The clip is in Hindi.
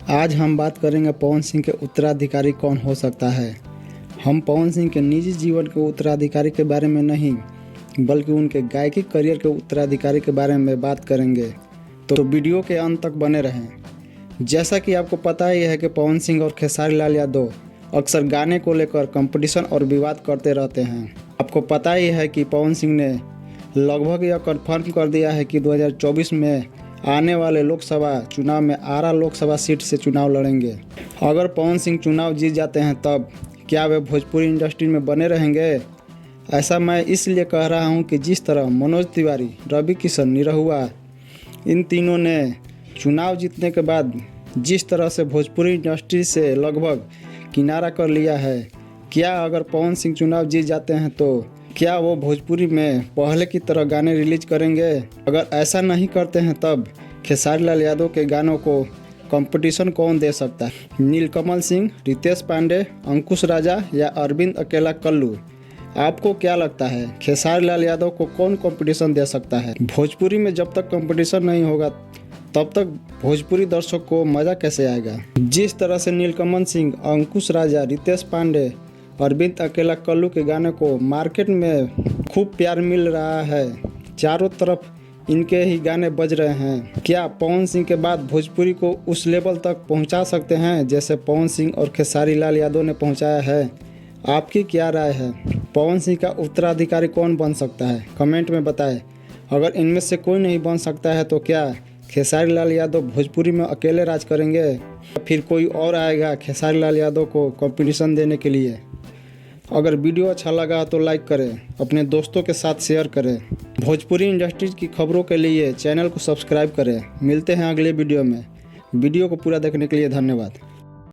आज हम बात करेंगे पवन सिंह के उत्तराधिकारी कौन हो सकता है। हम पवन सिंह के निजी जीवन के उत्तराधिकारी के बारे में नहीं बल्कि उनके गायकी करियर के उत्तराधिकारी के बारे में बात करेंगे, तो वीडियो के अंत तक बने रहें। जैसा कि आपको पता ही है कि पवन सिंह और खेसारी लाल यादव अक्सर गाने को लेकर कंपटीशन और विवाद करते रहते हैं। आपको पता ही है कि पवन सिंह ने लगभग यह कन्फर्म कर दिया है कि 2024 में आने वाले लोकसभा चुनाव में आरा लोकसभा सीट से चुनाव लड़ेंगे। अगर पवन सिंह चुनाव जीत जाते हैं तब क्या वे भोजपुरी इंडस्ट्री में बने रहेंगे? ऐसा मैं इसलिए कह रहा हूं कि जिस तरह मनोज तिवारी, रवि किशन, निरहुआ इन तीनों ने चुनाव जीतने के बाद जिस तरह से भोजपुरी इंडस्ट्री से लगभग किनारा कर लिया है, क्या अगर पवन सिंह चुनाव जीत जाते हैं तो क्या वो भोजपुरी में पहले की तरह गाने रिलीज करेंगे? अगर ऐसा नहीं करते हैं तब खेसारी लाल यादव के गानों को कंपटीशन कौन दे सकता है? नीलकमल सिंह, रितेश पांडे, अंकुश राजा या अरविंद अकेला कल्लू? आपको क्या लगता है खेसारी लाल यादव को कौन कंपटीशन दे सकता है? भोजपुरी में जब तक कंपटीशन नहीं होगा तब तक भोजपुरी दर्शक को मज़ा कैसे आएगा? जिस तरह से नीलकमल सिंह, अंकुश राजा, रितेश पांडे, अरविंद अकेला कल्लू के गाने को मार्केट में खूब प्यार मिल रहा है, चारों तरफ इनके ही गाने बज रहे हैं, क्या पवन सिंह के बाद भोजपुरी को उस लेवल तक पहुंचा सकते हैं जैसे पवन सिंह और खेसारी लाल यादव ने पहुंचाया है? आपकी क्या राय है? पवन सिंह का उत्तराधिकारी कौन बन सकता है? कमेंट में बताएं। अगर इनमें से कोई नहीं बन सकता है तो क्या खेसारी लाल यादव भोजपुरी में अकेले राज करेंगे या फिर कोई और आएगा खेसारी लाल यादव को कंपटीशन देने के लिए? अगर वीडियो अच्छा लगा तो लाइक करें, अपने दोस्तों के साथ शेयर करें। भोजपुरी इंडस्ट्रीज की खबरों के लिए चैनल को सब्सक्राइब करें। मिलते हैं अगले वीडियो में। वीडियो को पूरा देखने के लिए धन्यवाद।